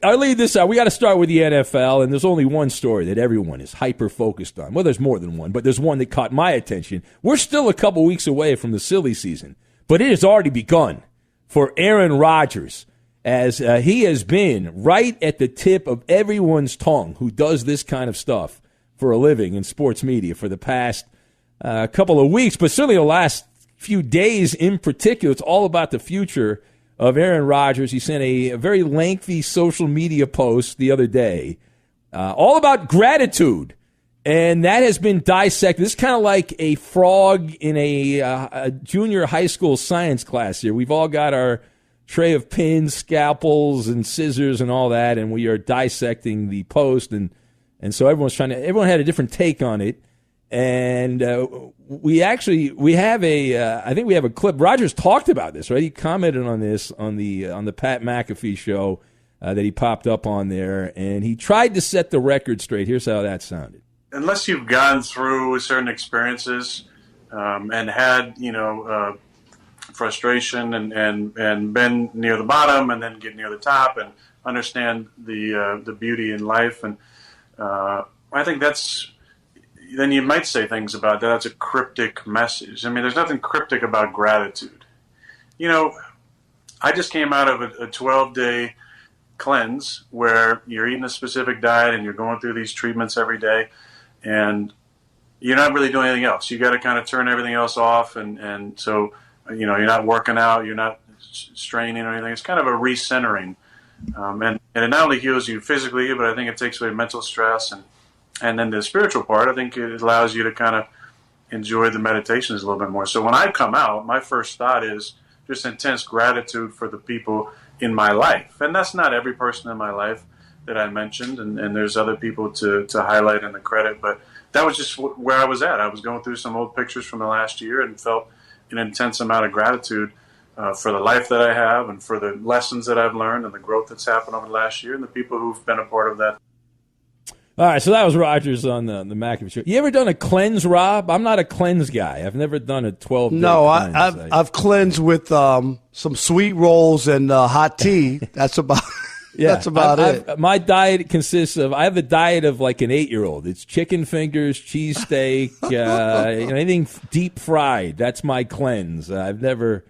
I'll leave this out. We got to start with the NFL, and there's only one story that everyone is hyper-focused on. Well, there's more than one, but there's one that caught my attention. We're still a couple weeks away from the silly season, but it has already begun for Aaron Rodgers, as he has been right at the tip of everyone's tongue who does this kind of stuff for a living in sports media for the past couple of weeks, but certainly the last few days in particular. It's all about the future of Aaron Rodgers. He sent a very lengthy social media post the other day, all about gratitude, and that has been dissected. This is kind of like a frog in a junior high school science class here. We've all got our tray of pins, scalpels, and scissors and all that, and we are dissecting the post, and so everyone had a different take on it. And we have I think we have a clip. Rodgers talked about this, right? He commented on this on the Pat McAfee show that he popped up on there, and he tried to set the record straight. Here's how that sounded. Unless you've gone through certain experiences and had, frustration and been near the bottom and then get near the top and understand the beauty in life, and I think then you might say things about that. That's a cryptic message. I mean, there's nothing cryptic about gratitude. I just came out of a 12-day cleanse where you're eating a specific diet and you're going through these treatments every day, and you're not really doing anything else. You got to kind of turn everything else off, and so you're not working out, you're not straining or anything. It's kind of a recentering, and it not only heals you physically, but I think it takes away mental stress, and then the spiritual part, I think it allows you to kind of enjoy the meditations a little bit more. So when I come out, my first thought is just intense gratitude for the people in my life. And that's not every person in my life that I mentioned, and there's other people to highlight in the credit. But that was just where I was at. I was going through some old pictures from the last year and felt an intense amount of gratitude for the life that I have and for the lessons that I've learned and the growth that's happened over the last year and the people who've been a part of that. All right, so that was Rodgers on the McAfee show. You ever done a cleanse, Rob? I'm not a cleanse guy. I've never done a 12-day cleanse. No, I've cleansed with some sweet rolls and hot tea. That's about that's about it. My diet consists of, I have the diet of like an 8-year-old. It's chicken fingers, cheesesteak, anything deep fried. That's my cleanse. I've never.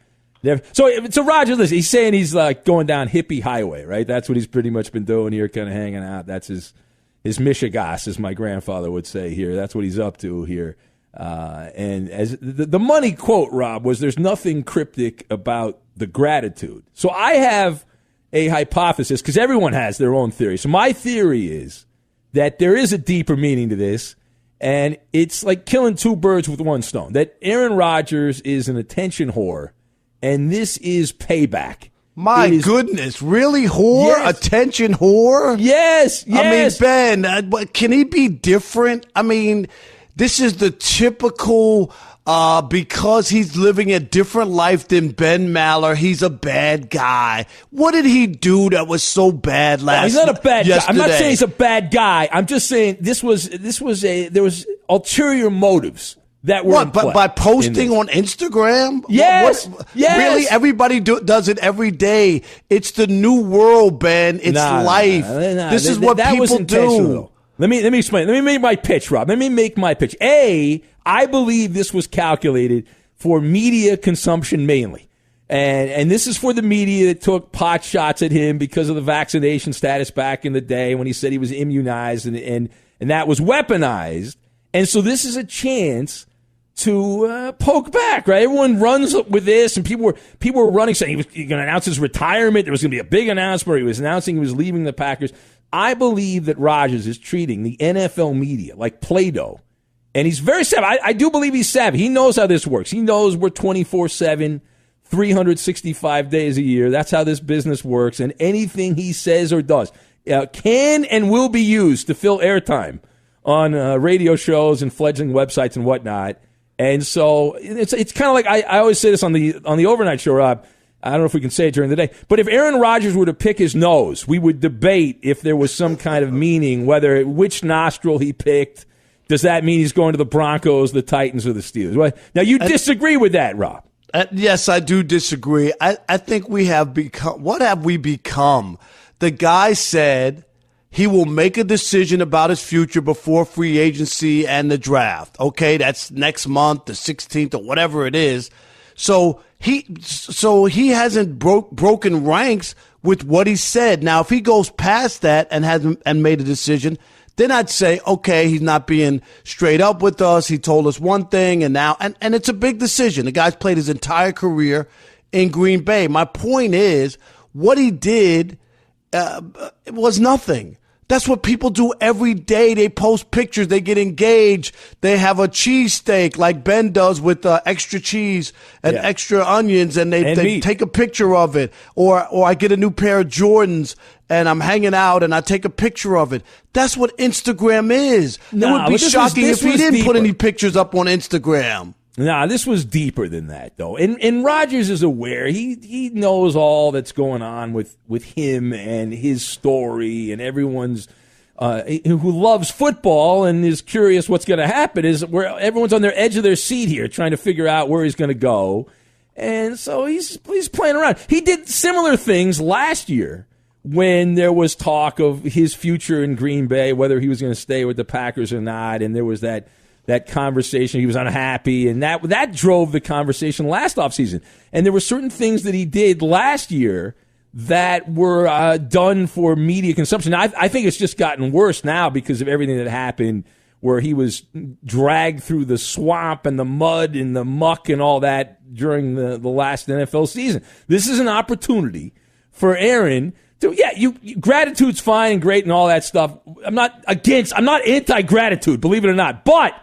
So Roger, listen, he's saying he's like going down hippie highway, right? That's what he's pretty much been doing here, kind of hanging out. That's his mishigas, as my grandfather would say here. That's what he's up to here. And as the money quote, Rob, was there's nothing cryptic about the gratitude. So I have a hypothesis, because everyone has their own theory. So my theory is that there is a deeper meaning to this, and it's like killing two birds with one stone. That Aaron Rodgers is an attention whore, and this is payback. My goodness, really, whore? Yes. Attention whore? Yes. I mean, Ben, can he be different? I mean, this is the typical, because he's living a different life than Ben Maller, he's a bad guy. What did he do that was so bad He's not a bad guy. I'm not saying he's a bad guy. I'm just saying there was ulterior motives that were by posting on Instagram? Yes. Yes. Really? Everybody does it every day. It's the new world, Ben. It's life. This is what people do. Let me explain. Let me make my pitch, Rob. Let me make my pitch. I believe this was calculated for media consumption mainly. And this is for the media that took pot shots at him because of the vaccination status back in the day when he said he was immunized, and that was weaponized. And so this is a chance to poke back, right? Everyone runs with this, and people were running, saying he was going to announce his retirement. There was going to be a big announcement. He was announcing he was leaving the Packers. I believe that Rodgers is treating the NFL media like Play-Doh, and he's very savvy. I do believe he's savvy. He knows how this works. He knows we're 24/7, 365 days a year. That's how this business works, and anything he says or does can and will be used to fill airtime on radio shows and fledgling websites and whatnot. And so it's kind of like I always say this on the overnight show, Rob. I don't know if we can say it during the day, but if Aaron Rodgers were to pick his nose, we would debate if there was some kind of meaning, which nostril he picked. Does that mean he's going to the Broncos, the Titans, or the Steelers? Well, now, you disagree with that, Rob. Yes, I do disagree. I think we have become – what have we become? The guy said he will make a decision about his future before free agency and the draft. Okay, that's next month, the 16th or whatever it is. So he hasn't broken ranks with what he said. Now, if he goes past that and hasn't made a decision, then I'd say, okay, he's not being straight up with us. He told us one thing, and now and it's a big decision. The guy's played his entire career in Green Bay. My point is, what he did was nothing. That's what people do every day. They post pictures. They get engaged. They have a cheesesteak like Ben does with extra cheese and extra onions, and they take a picture of it. Or I get a new pair of Jordans, and I'm hanging out, and I take a picture of it. That's what Instagram is. It would be shocking if he didn't put any pictures up on Instagram. Nah, this was deeper than that, though. And Rodgers is aware. He knows all that's going on with him and his story, and everyone's who loves football and is curious what's going to happen is where everyone's on their edge of their seat here trying to figure out where he's going to go. And so he's playing around. He did similar things last year when there was talk of his future in Green Bay, whether he was going to stay with the Packers or not, and there was that conversation. He was unhappy, and that drove the conversation last offseason. And there were certain things that he did last year that were done for media consumption. I think it's just gotten worse now because of everything that happened where he was dragged through the swamp and the mud and the muck and all that during the last NFL season. This is an opportunity for Aaron to, gratitude's fine and great and all that stuff. I'm not anti-gratitude, believe it or not, but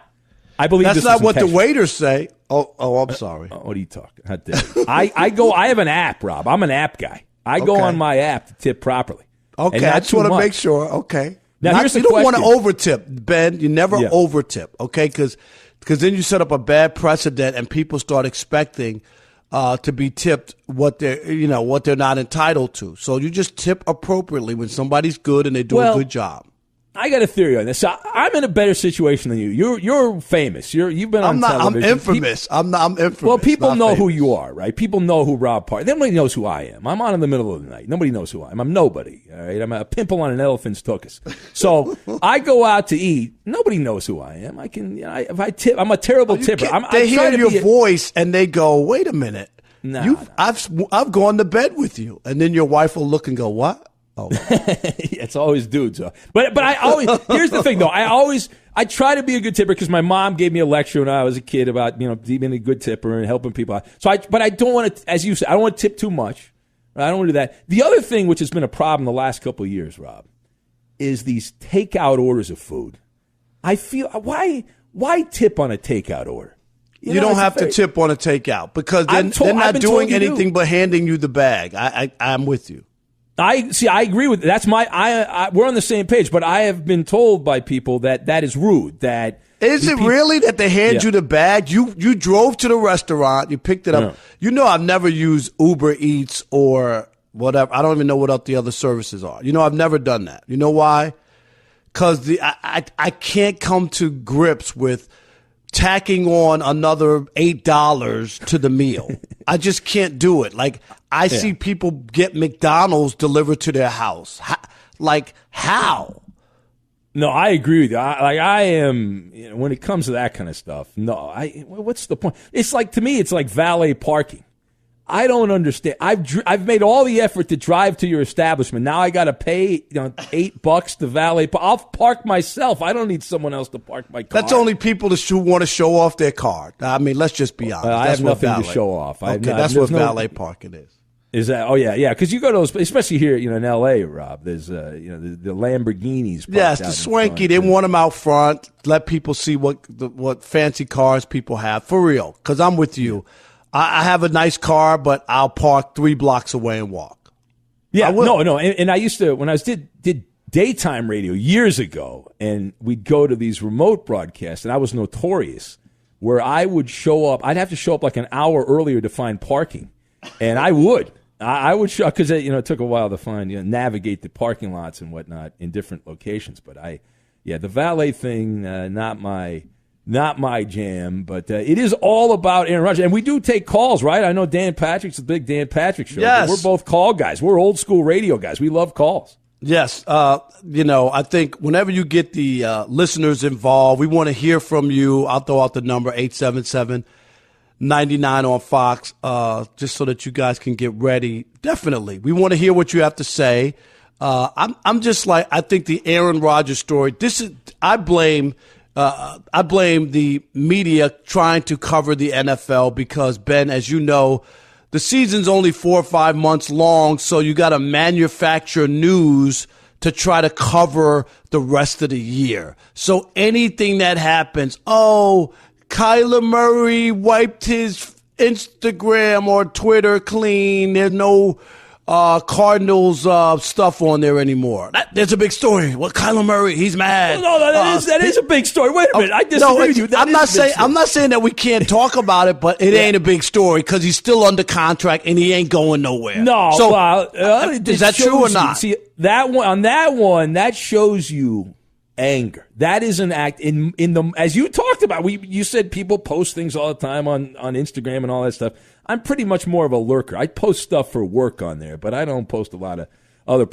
I believe that's not what the waiters say. Oh, I'm sorry. What are you talking? How dare you? I have an app, Rob. I'm an app guy. I go on my app to tip properly. Okay, I just want to make sure. Okay. Now, here's the question. You don't want to over-tip, Ben. You never over-tip, okay? Because then you set up a bad precedent and people start expecting to be tipped what they're not entitled to. So you just tip appropriately when somebody's good and they do a good job. I got a theory on this. So I'm in a better situation than you. You're famous. You've been on television. I'm infamous. I'm infamous. Well, people know who you are, right? People know who Rob Park. Nobody knows who I am. I'm on in the middle of the night. Nobody knows who I am. I'm nobody. All right. I'm a pimple on an elephant's tuchus. So I go out to eat. Nobody knows who I am. I can. If I tip, I'm a terrible tipper. They hear your voice and they go, "Wait a minute. No. I've gone to bed with you," and then your wife will look and go, "What?" Oh, it's always dudes. But I always, here's the thing though. I try to be a good tipper because my mom gave me a lecture when I was a kid about, being a good tipper and helping people out. But I don't want to, as you said, I don't want to tip too much. Right? I don't want to do that. The other thing, which has been a problem the last couple of years, Rob, is these takeout orders of food. I feel, why tip on a takeout order? You don't have to tip on a takeout because they're not doing anything but handing you the bag. I'm with you. I agree with that's we're on the same page, but I have been told by people that is rude. Is it really that they hand you the bag? You drove to the restaurant, you picked it up. Yeah. I've never used Uber Eats or whatever. I don't even know what the other services are. I've never done that. You know why? Because I can't come to grips with tacking on another $8 to the meal. I just can't do it. Like I see people get McDonald's delivered to their house. How? No, I agree with you. I am, when it comes to that kind of stuff, no. What's the point? It's like, to me, it's like valet parking. I don't understand. I've made all the effort to drive to your establishment. Now I got to pay $8 to valet. I'll park myself. I don't need someone else to park my car. That's only people who want to show off their car. I mean, let's just be honest. I have nothing to show off. Okay, that's what valet parking is. Is that? Oh yeah. Because you go to those, especially here, in L.A., Rob. There's the Lamborghinis. Yes, the swanky. They want them out front. Let people see what fancy cars people have for real. Because I'm with you. I have a nice car, but I'll park 3 blocks away and walk. Yeah, no. And I used to, when I did daytime radio years ago, and we'd go to these remote broadcasts, and I was notorious, where I would show up. I'd have to show up like an hour earlier to find parking. And I would show up because it took a while to find, navigate the parking lots and whatnot in different locations. But the valet thing, not my not my jam. But it is all about Aaron Rodgers. And we do take calls, right? I know Dan Patrick's a big Dan Patrick show. Yes. We're both call guys. We're old school radio guys. We love calls. Yes. I think whenever you get the listeners involved, we want to hear from you. I'll throw out the number 877-99 on Fox, just so that you guys can get ready. Definitely. We want to hear what you have to say. I'm just like, I think the Aaron Rodgers story, I blame the media trying to cover the NFL because, Ben, as you know, the season's only 4 or 5 months long, so you got to manufacture news to try to cover the rest of the year. So anything that happens, Kyler Murray wiped his Instagram or Twitter clean, there's no Cardinals stuff on there anymore. There's a big story. Well, Kyler Murray, he's mad. No, that is a big story. Wait a minute, I disagree with you. I'm not saying that we can't talk about it, but it ain't a big story because he's still under contract and he ain't going nowhere. No, so is that true or not? See that one that shows you anger. That is an act in the, as you talked about. You said people post things all the time on Instagram and all that stuff. I'm pretty much more of a lurker. I post stuff for work on there, but I don't post a lot of other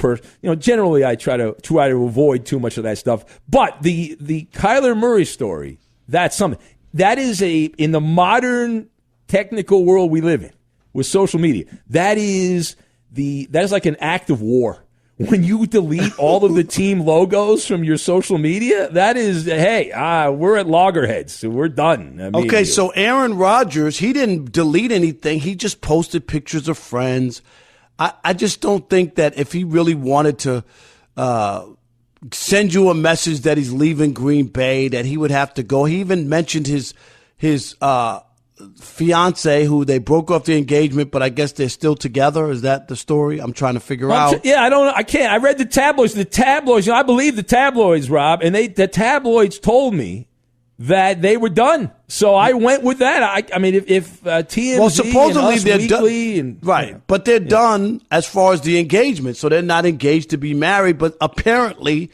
generally I try to avoid too much of that stuff. But the Kyler Murray story, that's something. That is in the modern technical world we live in with social media, that is like an act of war. When you delete all of the team logos from your social media, that is, hey, we're at loggerheads, so we're done. Okay, so Aaron Rodgers, he didn't delete anything. He just posted pictures of friends. I just don't think that if he really wanted to send you a message that he's leaving Green Bay, that he would have to go. He even mentioned his fiance, who they broke off the engagement, but I guess they're still together. Is that the story? I'm trying to figure out. Yeah, I don't know. I can't. I read the tabloids. I believe the tabloids, Rob, and the tabloids told me that they were done. So I went with that. I mean, if TMZ, well, supposedly and they're done, right? But they're done as far as the engagement, so they're not engaged to be married. But apparently,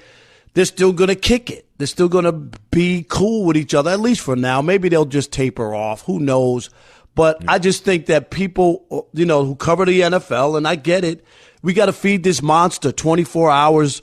they're still going to kick it. They're still going to be cool with each other, at least for now. Maybe they'll just taper off. Who knows? But I just think that people, who cover the NFL, and I get it, we got to feed this monster 24 hours,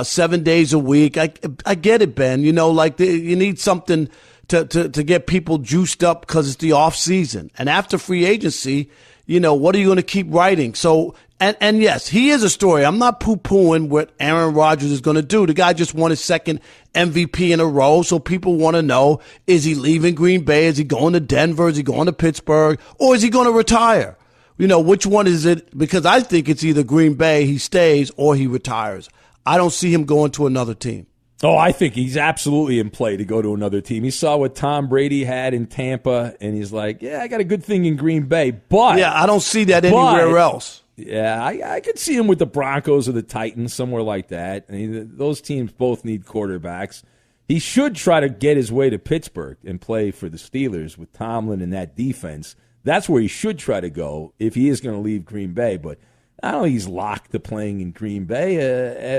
7 days a week. I get it, Ben. You need something to get people juiced up because it's the off season. And after free agency, what are you going to keep writing? So, and yes, he is a story. I'm not poo-pooing what Aaron Rodgers is going to do. The guy just won his second MVP in a row, so people want to know, is he leaving Green Bay? Is he going to Denver? Is he going to Pittsburgh? Or is he going to retire? Which one is it? Because I think it's either Green Bay, he stays, or he retires. I don't see him going to another team. Oh, I think he's absolutely in play to go to another team. He saw what Tom Brady had in Tampa, and he's like, yeah, I got a good thing in Green Bay. But yeah, I don't see that anywhere else. Yeah, I could see him with the Broncos or the Titans, somewhere like that. I mean, those teams both need quarterbacks. He should try to get his way to Pittsburgh and play for the Steelers with Tomlin and that defense. That's where he should try to go if he is going to leave Green Bay. But I don't think he's locked to playing in Green Bay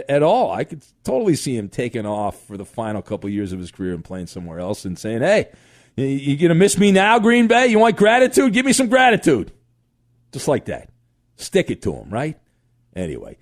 at all. I could totally see him taking off for the final couple of years of his career and playing somewhere else and saying, hey, you going to miss me now, Green Bay? You want gratitude? Give me some gratitude. Just like that. Stick it to him, right? Anyway,